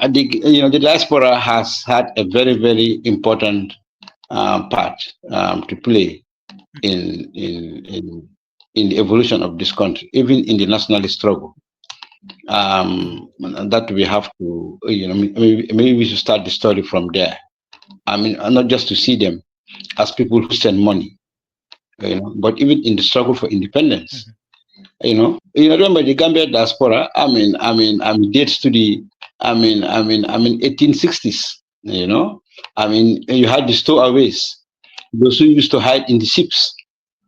the diaspora has had a very, very important part to play in, in in in the evolution of this country, even in the nationalist struggle. That we have to, maybe we should start the story from there. I mean, not just to see them as people who send money, but even in the struggle for independence. Remember the Gambia diaspora. Dates to the, 1860s. You had the stowaways, those who used to hide in the ships,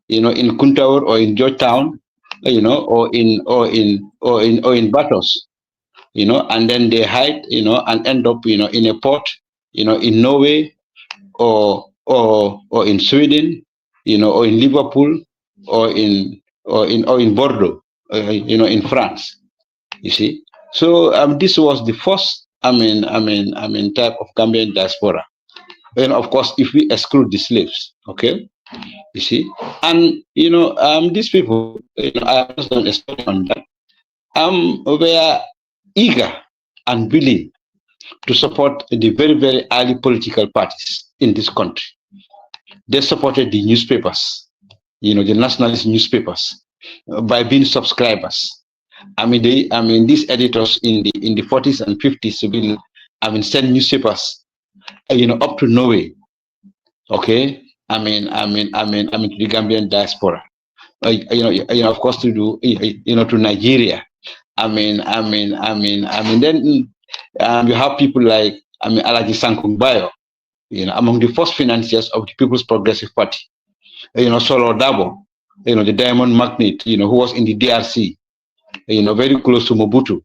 in Kuntaur or in Georgetown, or in battles, and then they hide, and end up, in a port, in Norway, or in Sweden, or in Liverpool, or in Bordeaux, in France. You see, so this was the first, type of Gambian diaspora. And of course, if we exclude the slaves, okay, you see, and these people, I just don't expect on that. Were eager and willing to support the very, very early political parties in this country. They supported the newspapers, the nationalist newspapers, by being subscribers. These editors in the 40s and 50s will, send newspapers, up to Norway, okay. To the Gambian diaspora, of course, to do, to Nigeria. Then you have people like, Alaji Sankumbayo, among the first financiers of the People's Progressive Party. Solo Dabo, the diamond magnate, who was in the DRC, very close to Mobutu,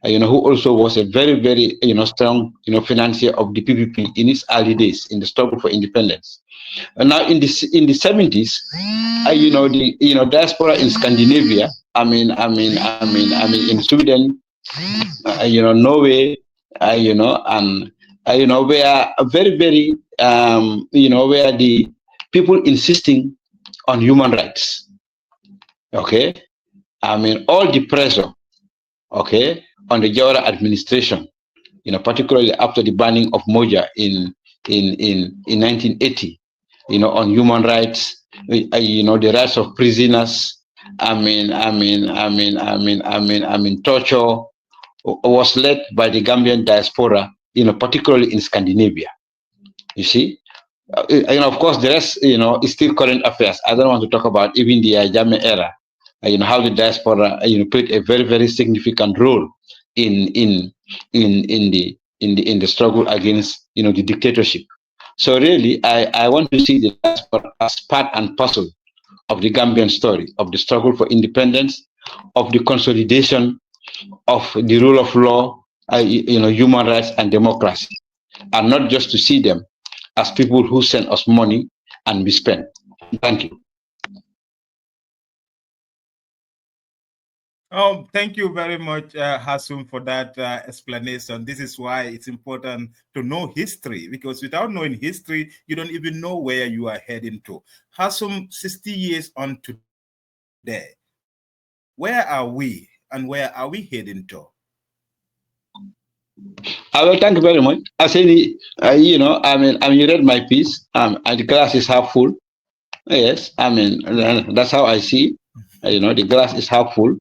who also was a very, very, strong, financier of the PPP in its early days in the struggle for independence. And now in the 70s, the diaspora in Scandinavia, in Sweden, Norway, and where very, very, where the people insisting on human rights. Okay, all the pressure, okay, on the Jawara administration, particularly after the banning of Moja in 1980, on human rights, the rights of prisoners, torture was led by the Gambian diaspora, particularly in Scandinavia. You see, of course, the rest, is still current affairs. I don't want to talk about even the Jame era, how the diaspora, played a very, very significant role in the struggle against, the dictatorship. So really, I want to see the diaspora as part and parcel of the Gambian story, of the struggle for independence, of the consolidation of the rule of law, human rights and democracy, and not just to see them as people who send us money and we spend. Thank you. Oh, thank you very much, Hassoum, for that explanation. This is why it's important to know history, because without knowing history, you don't even know where you are heading to. Hassoum, 60 years on today, where are we and where are we heading to? I will thank you very much. I say, you read my piece, and the glass is half full. Yes, that's how I see. The glass is half full.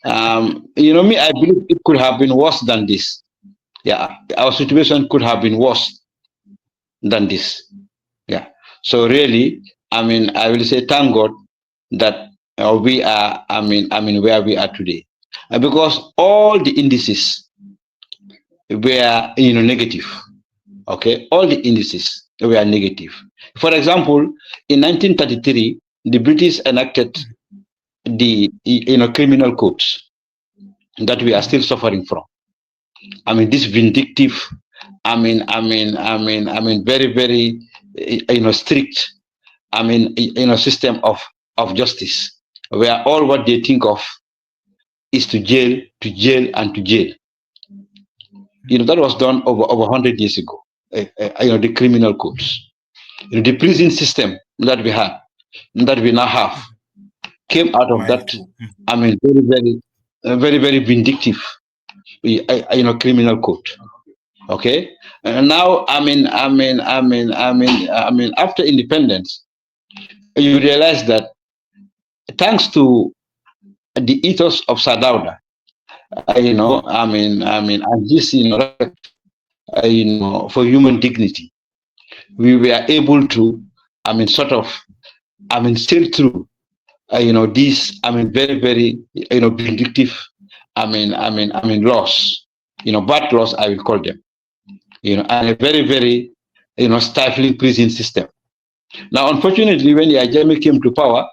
Me, I believe it could have been worse than this. Yeah, our situation could have been worse than this. Yeah. So really, I will say thank God that we are, where we are today, because all the indices were, negative. Okay, all the indices were negative. For example, in 1933, the British enacted the criminal codes that we are still suffering from. This vindictive, very, very, strict, system of justice, where all what they think of is to jail, and to jail. That was done over 100 years ago. The criminal codes, the prison system that we had, that we now have, came out of that. Very, very, very, very vindictive, criminal code. Okay, and now after independence, you realize that thanks to the ethos of Sadauda, and this, respect, for human dignity, we were able to, sort of, sail through, these, very, very, vindictive, laws, bad laws, I will call them, and a very, very, stifling prison system. Now, unfortunately, when Yajame came to power,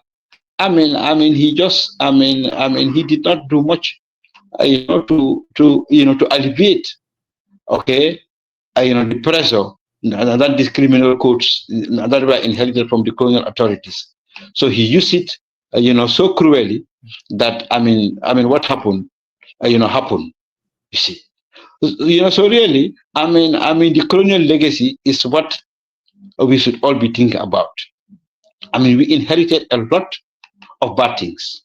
he just, he did not do much, to alleviate, okay, the pressure that these criminal codes that were inherited from the colonial authorities. So he used it, so cruelly that, what happened, happened. You see, so really, the colonial legacy is what we should all be thinking about. We inherited a lot of bad things.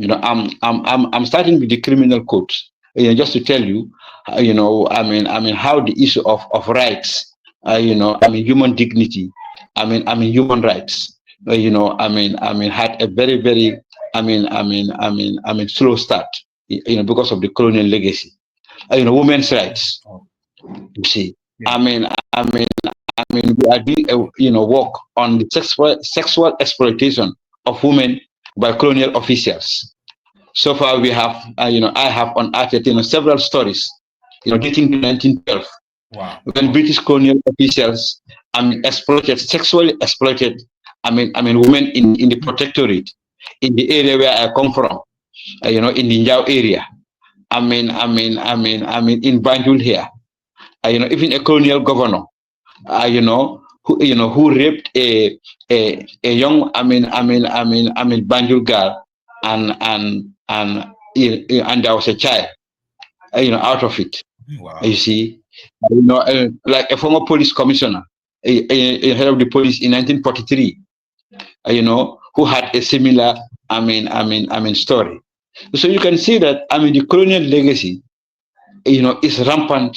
I'm starting with the criminal codes, just to tell you, how the issue of rights, human dignity, human rights, had a very, very, slow start, because of the colonial legacy. Women's rights. Oh, You see, yeah. we are doing a, work on the sexual exploitation of women by colonial officials. So far, we have, I have unearthed, several stories, dating to 1912, Wow. when British colonial officials, sexually exploited, women in the protectorate, in the area where I come from, in the Njau area. In Banjul here, even a colonial governor, who raped a young, Banjul girl, and there was a child, out of it. You Wow. see, like a former police commissioner, a head of the police in 1943, who had a similar, story. So you can see that, the colonial legacy, is rampant,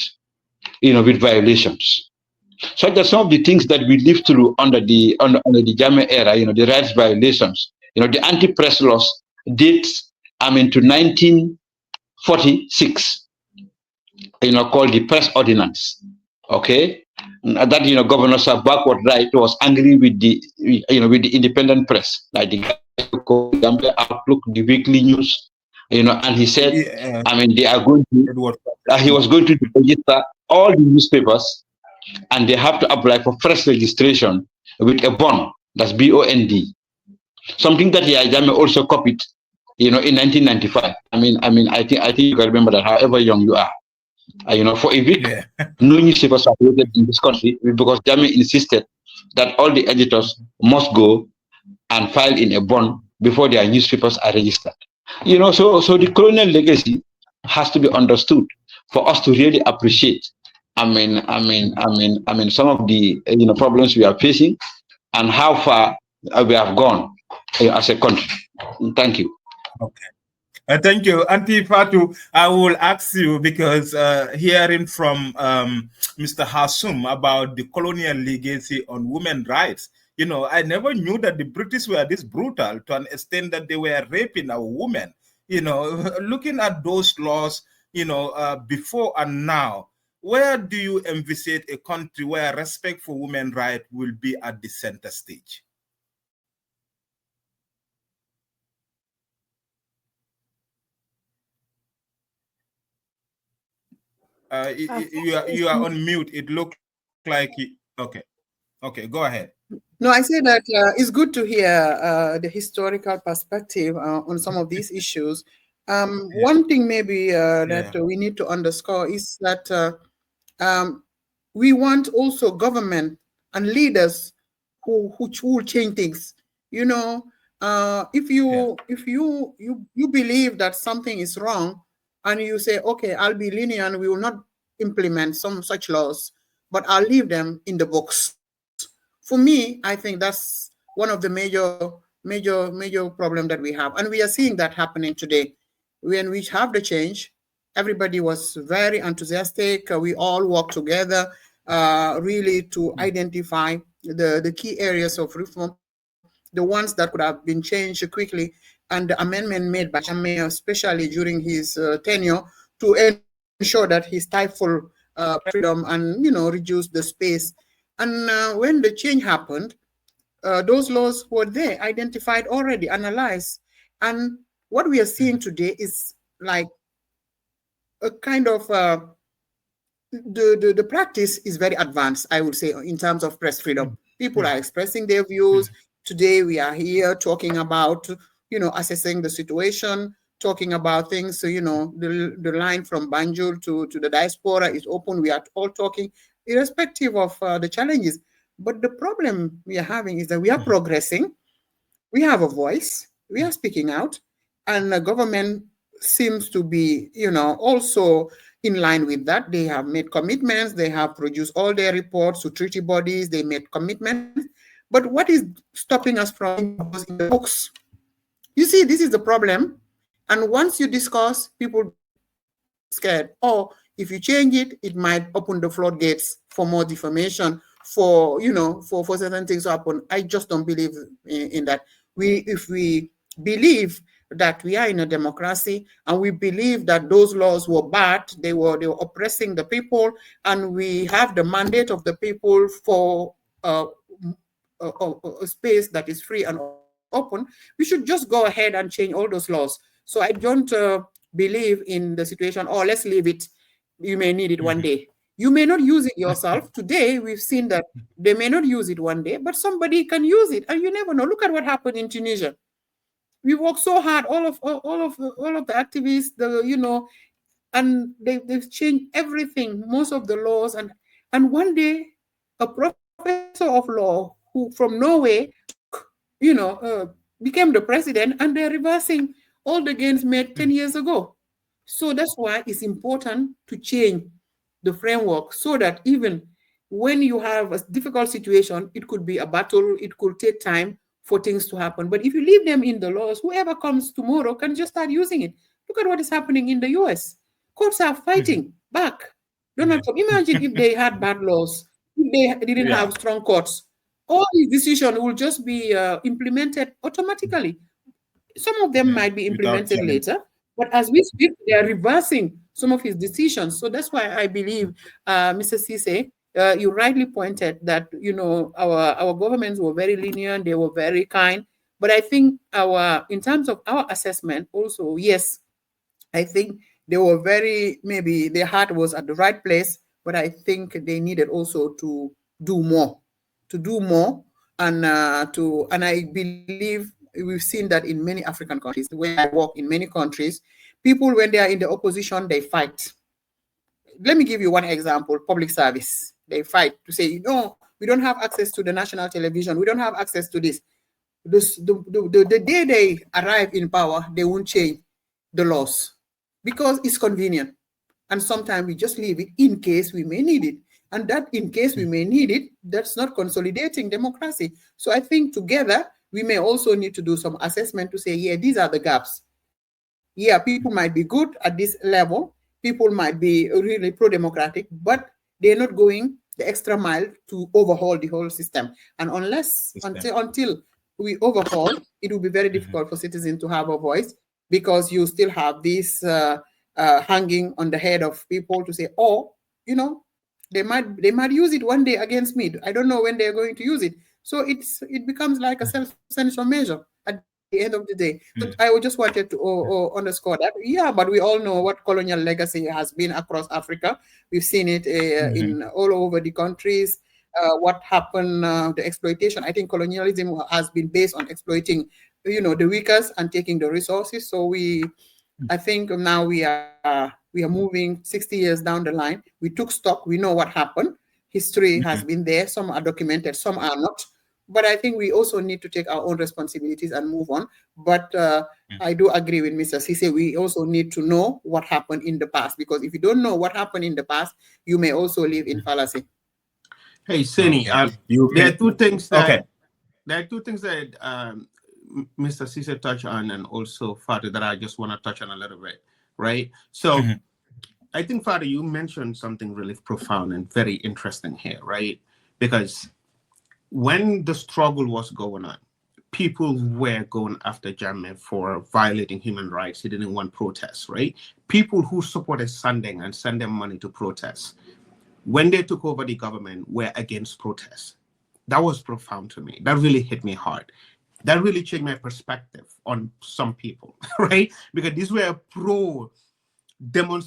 with violations. So that some of the things that we lived through under the Jammeh era, the rights violations, the anti-press laws dates, to 1946, called the Press Ordinance. Okay, that, Governor Sir backward right was angry with with the independent press, like the Gambia Outlook, the Weekly News, and he said, Yeah, they are going to, it was. he was going to register all the newspapers, and they have to apply for fresh registration with a bond. That's BOND. Something that Yajame also copied, in 1995. I think you can remember that, however young you are. For a week, Yeah. no newspapers are created in this country, because Jame insisted that all the editors must go and file in a bond before their newspapers are registered. So the colonial legacy has to be understood for us to really appreciate. Some of the, problems we are facing, and how far, we have gone, as a country. Thank you. Okay. Thank you, Auntie Fatu. I will ask you because hearing from Mr. Hassoum about the colonial legacy on women's rights, I never knew that the British were this brutal to an extent that they were raping our women. Looking at those laws, before and now, where do you envisage a country where respect for women's rights will be at the center stage? You are on mute. It looked like okay. Okay, go ahead. No, I say that it's good to hear the historical perspective on some of these issues. Yeah. One thing maybe that Yeah. we need to underscore is that um, we want also government and leaders who will change things. You know, if Yeah. you believe that something is wrong, and you say, okay, I'll be lenient, we will not implement some such laws, but I'll leave them in the books. For me, I think that's one of the major problem that we have, and we are seeing that happening today. When we have the change, Everybody was very enthusiastic. We all worked together really to identify the key areas of reform, the ones that could have been changed quickly, and the amendment made by Jammeh, especially during his tenure, to ensure that he stifled freedom and reduced the space. And when the change happened, those laws were there, identified already, analyzed. And what we are seeing today is like a kind of the practice is very advanced, I would say, in terms of press freedom. People are expressing their views. Today we are here talking about, assessing the situation, talking about things. So, the line from Banjul to the diaspora is open. We are all talking, irrespective of the challenges. But the problem we are having is that we are progressing. We have a voice. We are speaking out, and the government seems to be, also in line with that. They have made commitments. They have produced all their reports to treaty bodies. They made commitments. But what is stopping us from those in the books? You see, this is the problem. And once you discuss, people scared. Or if you change it, it might open the floodgates for more defamation, for certain things to happen. I just don't believe in that. If we believe that we are in a democracy and we believe that those laws were bad, they were oppressing the people, and we have the mandate of the people for a space that is free and open, we should just go ahead and change all those laws. So I don't believe in the situation, oh, let's leave it. You may need it one day. You may not use it yourself. Today, we've seen that they may not use it one day, but somebody can use it, and you never know. Look at what happened in Tunisia. We worked so hard, all of the activists, and they've changed everything, most of the laws, and one day, a professor of law who from Norway became the president, and they're reversing all the gains made 10 years ago. So that's why it's important to change the framework, so that even when you have a difficult situation, it could be a battle, it could take time for things to happen. But if you leave them in the laws, whoever comes tomorrow can just start using it. Look at what is happening in the US. Courts are fighting back. Donald Trump, imagine if they had bad laws, if they didn't have strong courts, all these decisions will just be implemented automatically. Some of them might be implemented later, but as we speak, they are reversing some of his decisions. So that's why I believe, Mr. Ceesay, you rightly pointed that our governments were very lenient, they were very kind. But I think in terms of our assessment, also, yes, I think they were maybe their heart was at the right place, but I think they needed also to do more, and I believe we've seen that in many African countries. When I work in many countries, people, when they are in the opposition, they fight. Let me give you one example: public service. They fight to say, we don't have access to the national television. We don't have access to this. The day they arrive in power, they won't change the laws because it's convenient. And sometimes we just leave it in case we may need it. And that in case we may need it, that's not consolidating democracy. So I think together, we may also need to do some assessment to say, yeah, these are the gaps. Yeah, people might be good at this level. People might be really pro-democratic, but they're not going the extra mile to overhaul the whole system. And until we overhaul, it will be very difficult for citizens to have a voice, because you still have this hanging on the head of people to say, they might use it one day against me. I don't know when they're going to use it. So it becomes like a self-censor measure at the end of the day. So I just wanted to underscore that. Yeah, but we all know what colonial legacy has been across Africa. We've seen it in all over the countries. What happened, the exploitation. I think colonialism has been based on exploiting, the weakest and taking the resources. So I think now we are moving 60 years down the line. We took stock. We know what happened. History has been there. Some are documented, some are not. But I think we also need to take our own responsibilities and move on. But I do agree with Mr. Ceesay. We also need to know what happened in the past, because if you don't know what happened in the past, you may also live in fallacy. Hey, Sini, there are two things that Mr. Ceesay touched on, and also Father, that I just want to touch on a little bit, right? So I think, Father, you mentioned something really profound and very interesting here, right? Because when the struggle was going on, people were going after Jammeh for violating human rights. He didn't want protests, right? People who supported Sandeng and sent them money to protest, when they took over the government, were against protests. That was profound to me. That really hit me hard. That really changed my perspective on some people, right? Because these were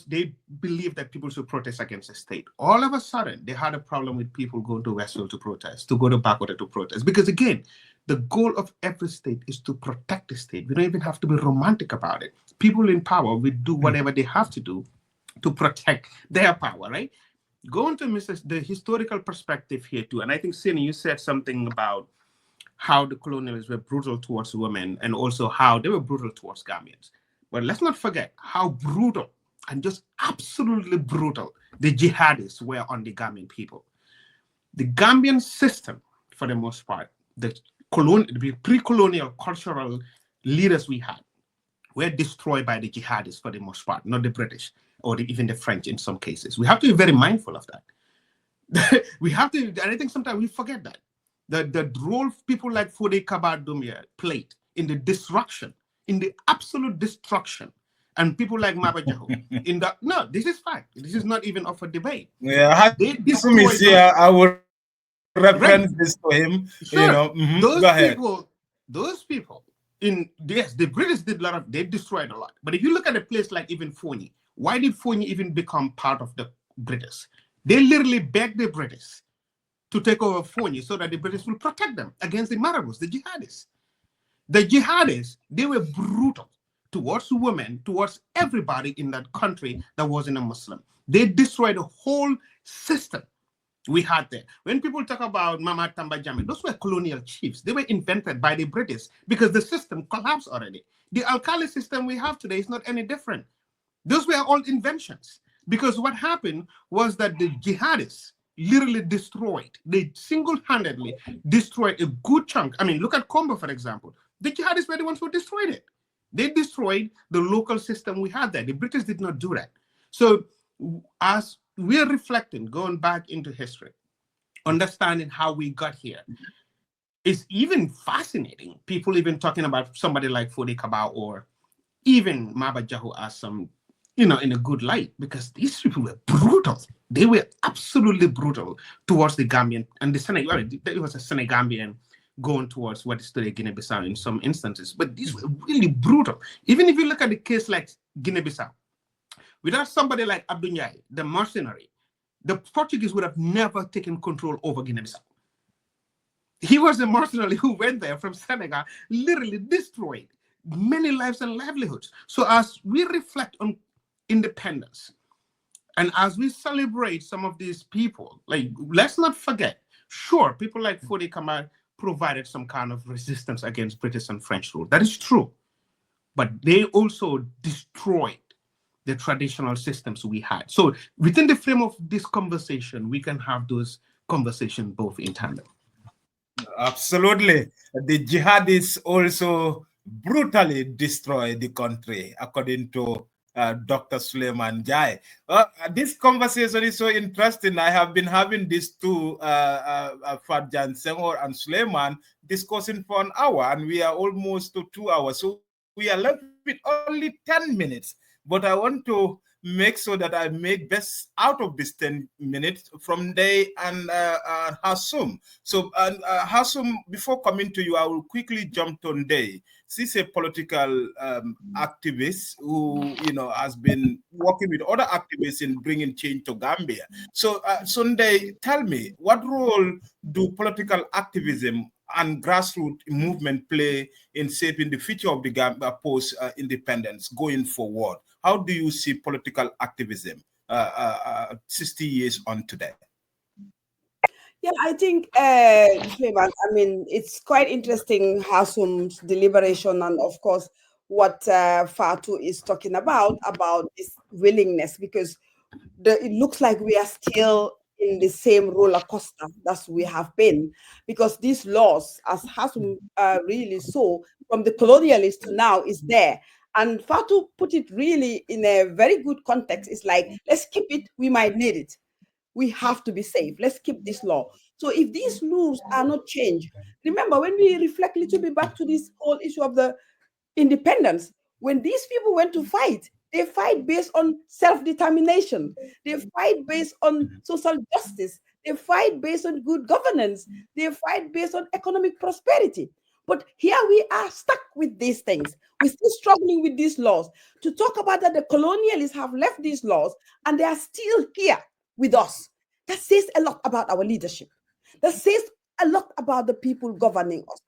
they believe that people should protest against the state. All of a sudden, they had a problem with people going to Westfield to protest, to go to Backwater to protest. Because again, the goal of every state is to protect the state. We don't even have to be romantic about it. People in power will do whatever they have to do to protect their power, right? Going to the historical perspective here too, and I think, Sini, you said something about how the colonialists were brutal towards women and also how they were brutal towards Gambians. But let's not forget how brutal and just absolutely brutal the jihadists were on the Gambian people. The Gambian system, for the most part, the pre-colonial cultural leaders we had were destroyed by the jihadists for the most part, not the British or even the French in some cases. We have to be very mindful of that. We have to, and I think sometimes we forget that. The role people like Fode Kabar Dumia played in the destruction, in the absolute destruction, and people like Maba Jahu in the no, this is fact. This is not even up for debate. Yeah, they destroyed I will reference this to him. Sure. You know, those go ahead. Those people yes, the British did a lot of, they destroyed a lot. But if you look at a place like even Fonyi, why did Fonyi even become part of the British? They literally begged the British to take over Fonyi so that the British will protect them against the Marabouts, the jihadists. The jihadists, they were brutal towards women, towards everybody in that country that wasn't a Muslim. They destroyed the whole system we had there. When people talk about Mama Tamba Jammeh, those were colonial chiefs. They were invented by the British because the system collapsed already. The Alkali system we have today is not any different. Those were all inventions. Because what happened was that the jihadists literally destroyed, they single-handedly destroyed a good chunk. I mean, look at Combo, for example. The jihadists were the ones who destroyed it. They destroyed the local system we had there. The British did not do that. So as we're reflecting, going back into history, understanding how we got here, it's even fascinating. People even talking about somebody like Fode Kabau or even Maba Jahu as some, in a good light, because these people were brutal. They were absolutely brutal towards the Gambian and the Senegal. It was a Senegambian going towards what is today Guinea-Bissau in some instances, but these were really brutal. Even if you look at the case like Guinea-Bissau, without somebody like Abdou Ndiaye, the mercenary, the Portuguese would have never taken control over Guinea-Bissau. He was the mercenary who went there from Senegal, literally destroyed many lives and livelihoods. So as we reflect on independence, and as we celebrate some of these people, like, let's not forget, sure, people like Fode Kamal provided some kind of resistance against British and French rule. That is true. But they also destroyed the traditional systems we had. So within the frame of this conversation, we can have those conversations both in tandem. Absolutely. The jihadists also brutally destroyed the country, according to Dr. Suleiman Jai. This conversation is so interesting. I have been having these two, Fadjan Senghor and Suleiman, discussing for an hour, and we are almost to 2 hours. So we are left with only 10 minutes. But I want to make sure that I make best out of this 10 minutes from Day and Hassoum. So Hassoum, before coming to you, I will quickly jump on Day. She's a political activist who, has been working with other activists in bringing change to Gambia. So Sunday, tell me, what role do political activism and grassroots movement play in shaping the future of the Gambia post-independence going forward? How do you see political activism 60 years on today? Yeah, I think, it's quite interesting, Hassoum's deliberation, and of course, what Fatu is talking about this willingness, because it looks like we are still in the same roller coaster that we have been, because these laws, as Hassoum really saw, from the colonialists to now, is there. And Fatu put it really in a very good context. It's like, let's keep it, we might need it. We have to be safe. Let's keep this law. So if these rules are not changed, remember when we reflect a little bit back to this whole issue of the independence, when these people went to fight, they fight based on self-determination. They fight based on social justice. They fight based on good governance. They fight based on economic prosperity. But here we are stuck with these things. We're still struggling with these laws. To talk about that, the colonialists have left these laws and they are still here with us. That says a lot about our leadership. That says a lot about the people governing us.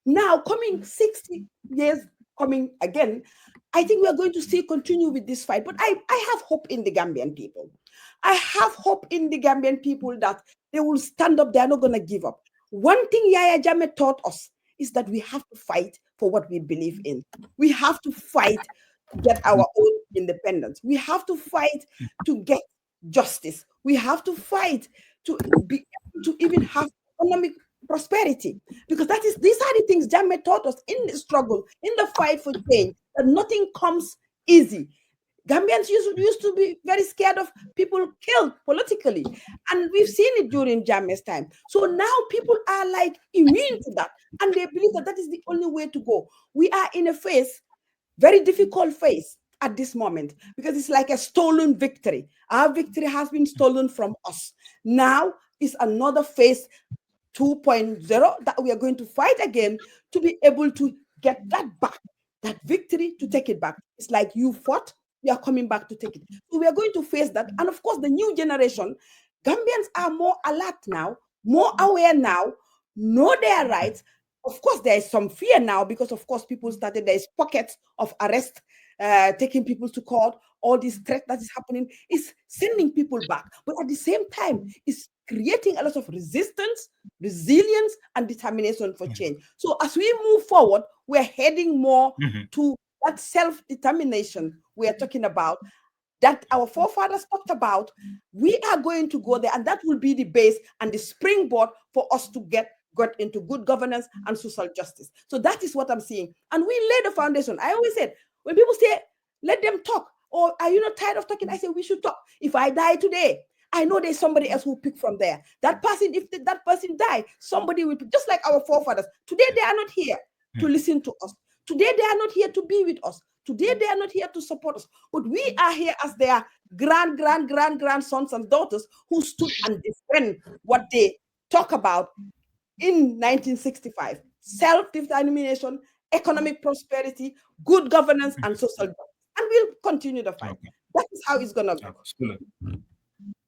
Now, coming 60 years, coming again, I think we are going to still continue with this fight. But I have hope in the Gambian people. I have hope in the Gambian people that they will stand up. They're not going to give up. One thing Yaya Jammeh taught us is that we have to fight for what we believe in. We have to fight to get our own independence. We have to fight to get justice. We have to fight to be able to even have economic prosperity, because these are the things Jammeh taught us in the struggle, in the fight for change, that nothing comes easy. Gambians used to be very scared of people killed politically, and we've seen it during Jammeh's time. So now people are like immune to that, and they believe that that is the only way to go. We are in a phase, very difficult phase at this moment, because it's like a stolen victory. Our victory has been stolen from us. Now is another phase, 2.0, that we are going to fight again to be able to get that back, that victory, to take it back. It's like you fought, you are coming back to take it. So we are going to face that. And of course, the new generation, Gambians are more alert now, more aware now, know their rights. Of course, there is some fear now because, of course, people started, there is pockets of arrest, taking people to court. All this threat that is happening is sending people back. But at the same time, it's creating a lot of resistance, resilience, and determination for change. So as we move forward, we're heading more to that self-determination we are talking about, that our forefathers talked about. We are going to go there, and that will be the base and the springboard for us to get into good governance and social justice. So that is what I'm seeing. And we lay the foundation. I always said, when people say, let them talk, or are you not tired of talking? I say, we should talk. If I die today, I know there's somebody else who will pick from there. That person, if that person die, somebody will pick, just like our forefathers. Today, they are not here to listen to us. Today, they are not here to be with us. Today, they are not here to support us. But we are here as their grandsons and daughters who stood and defend what they talk about in 1965. Self-determination, economic prosperity, good governance, and social justice. And we'll continue the fight. Okay. That is how it's going to go.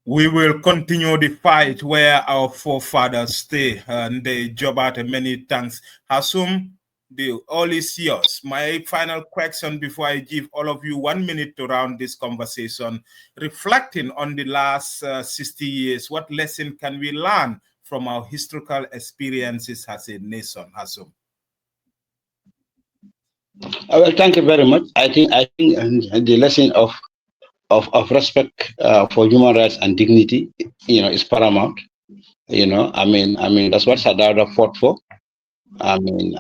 We will continue the fight where our forefathers stay, and they job out many thanks. Hassoum, the all is yours. My final question before I give all of you 1 minute to round this conversation, reflecting on the last 60 years, what lesson can we learn from our historical experiences as a nation, Hassoum? Well, thank you very much. I think the lesson of respect for human rights and dignity, is paramount. I mean that's what Sadada fought for. And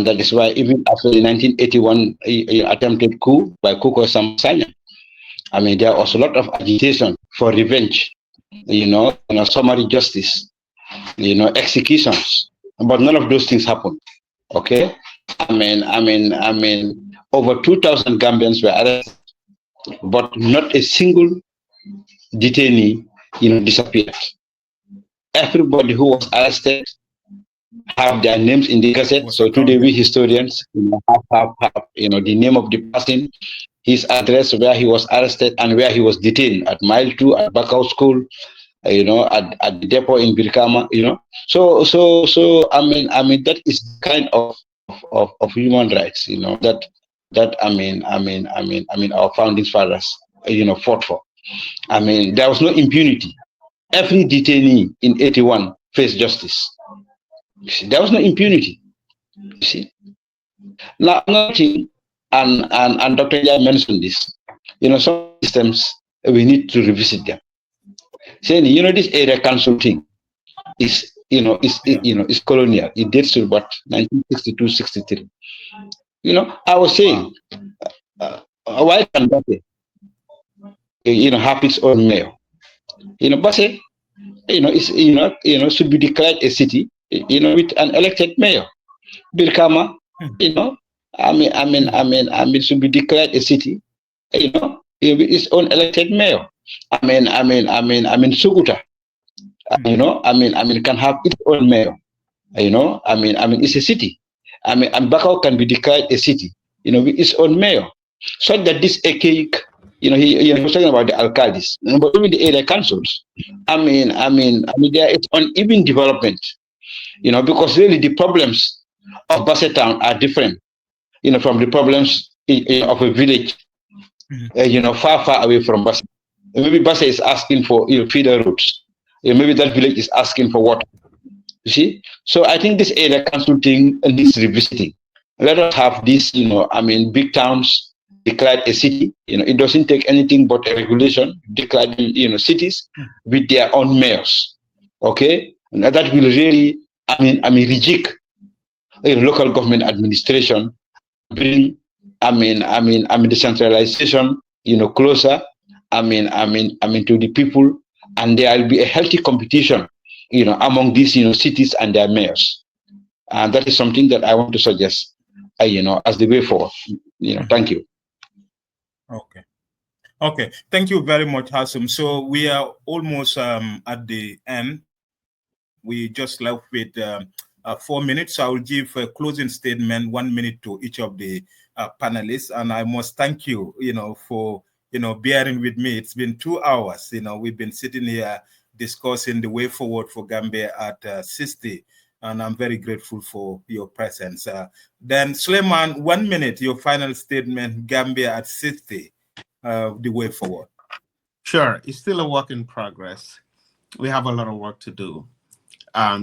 that is why even after the 1981 attempted coup by Kuko Samsanya, there was a lot of agitation for revenge, summary justice, executions, but none of those things happened. Okay, over 2,000 Gambians were arrested, but not a single detainee, disappeared. Everybody who was arrested have their names in the gazette. So today we historians have the name of the person, his address, where he was arrested and where he was detained, at Mile 2, at Bakau School, at the depot in Birkama, So that is kind of human rights, that our founding fathers, fought for. There was no impunity. Every detainee in 81 faced justice. There was no impunity. You see. Now, another thing, and Dr. Jai mentioned this. Some systems we need to revisit them. Saying, this area council thing is, is colonial. It dates to about 1962-63. I was saying, why can't Basse, have its own mayor? Basse, should be declared a city, with an elected mayor. Birkama, should be declared a city, with its own elected mayor. Sukuta, can have its own mayor. It's a city. And Bakau can be declared a city, with its own mayor. So that this archaic, he was talking about the alcaldes, but even the area councils, there is uneven development, because really the problems of Basset Town are different, from the problems of a village, far, far away from Basset. Maybe Basset is asking for feeder roads. Maybe that village is asking for water. You see? So I think this area council thing needs revisiting. Let us have this, big towns declared a city. It doesn't take anything but a regulation declaring, cities with their own mayors. Okay? And that will really, reject local government administration, bring, decentralization, closer, to the people, and there will be a healthy competition, among these, cities and their mayors. And that is something that I want to suggest, as the way forward. Thank you. Okay. Thank you very much, Hassoum. So we are almost at the end. We just left with 4 minutes. So I will give a closing statement, 1 minute to each of the panelists. And I must thank you, for, bearing with me. It's been 2 hours. We've been sitting here discussing the way forward for Gambia at 60. And I'm very grateful for your presence. Then Suleiman, 1 minute, your final statement, Gambia at 60, the way forward. Sure, it's still a work in progress. We have a lot of work to do.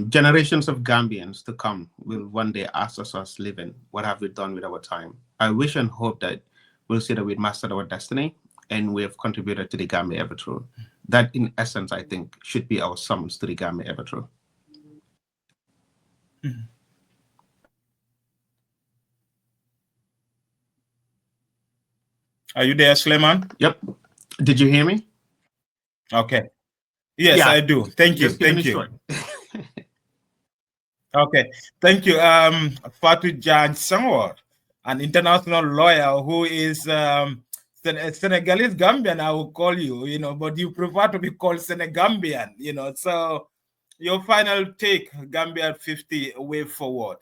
Generations of Gambians to come will one day ask us living, what have we done with our time? I wish and hope that we'll see that we've mastered our destiny and we have contributed to the Gambia ever true. That, in essence, I think, should be our summons to the Gambia ever true. Are you there, Suleiman? Yep. Did you hear me? Okay. Yes, yeah. I do. Thank you. Thank you. Okay. Thank you. Fatou Jan Sangor, an international lawyer who is Senegalese Gambian, I will call you, but you prefer to be called Senegambian, So your final take, Gambia at 50, way forward.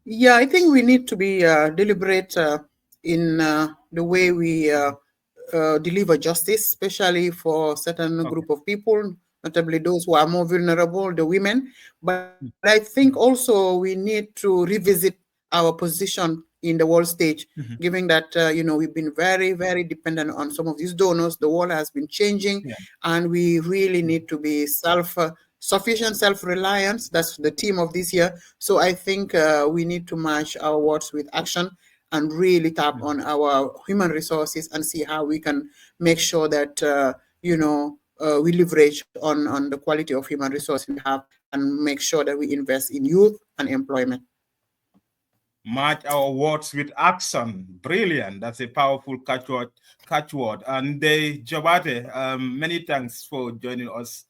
Yeah, I think we need to be deliberate in the way we deliver justice, especially for certain group of people, notably those who are more vulnerable, the women. But I think also we need to revisit our position in the world stage, given that, we've been very, very dependent on some of these donors. The world has been changing, and we really need to be sufficient self-reliance. That's the theme of this year. So I think we need to match our words with action and really tap on our human resources and see how we can make sure that, we leverage on the quality of human resources we have and make sure that we invest in youth and employment. Match our words with action. Brilliant. That's a powerful catchword. And Jabate, many thanks for joining us.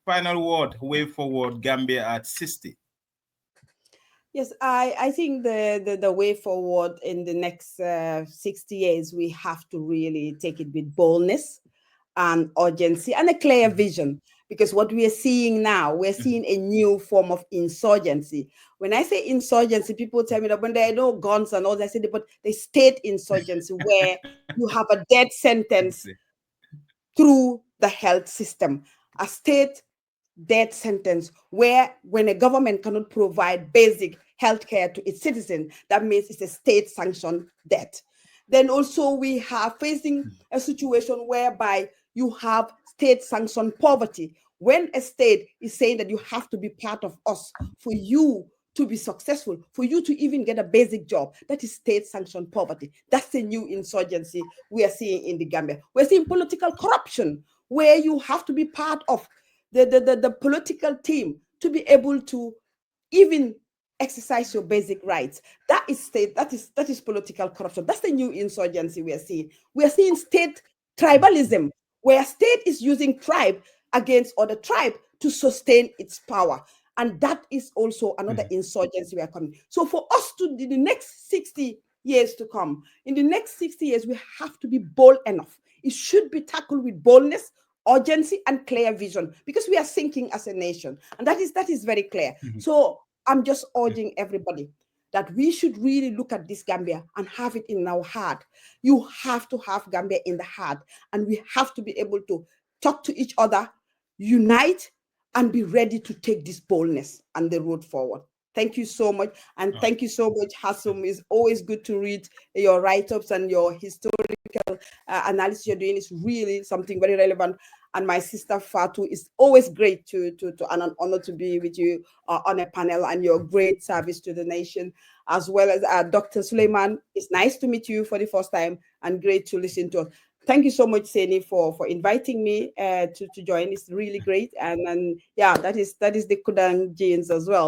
Final word, way forward, Gambia at 60. Yes, I think the way forward in the next 60 years, we have to really take it with boldness and urgency and a clear vision. Because what we are seeing now, we're seeing a new form of insurgency. When I say insurgency, people tell me that when there are no guns and all that, I say, but the state insurgency, where you have a death sentence through the health system, a state death sentence where when a government cannot provide basic healthcare to its citizens, that means it's a state-sanctioned death. Then also we are facing a situation whereby you have state-sanctioned poverty. When a state is saying that you have to be part of us for you to be successful, for you to even get a basic job, that is state-sanctioned poverty. That's the new insurgency we are seeing in the Gambia. We're seeing political corruption, where you have to be part of the political team to be able to even exercise your basic rights. That is state, that is political corruption. That's the new insurgency we are seeing. We are seeing state tribalism, where state is using tribe against other tribe to sustain its power. And that is also another insurgency we are coming. So for us to, in the next 60 years to come, in the next 60 years, we have to be bold enough. It should be tackled with boldness, urgency, and clear vision, because we are sinking as a nation. And that is very clear. So I'm just urging everybody that we should really look at this Gambia and have it in our heart. You have to have Gambia in the heart, and we have to be able to talk to each other, unite, and be ready to take this boldness and the road forward. Thank you so much. And thank you so much, Hassoum. It's always good to read your write-ups and your historical analysis you're doing. Is really something very relevant. And my sister Fatu, is always great to and an honor to be with you on a panel, and your great service to the nation, as well as Dr. Suleiman. It's nice to meet you for the first time and great to listen to us. Thank you so much, Seni, for inviting me to join. It's really great. And yeah, that is the Kudang genes as well.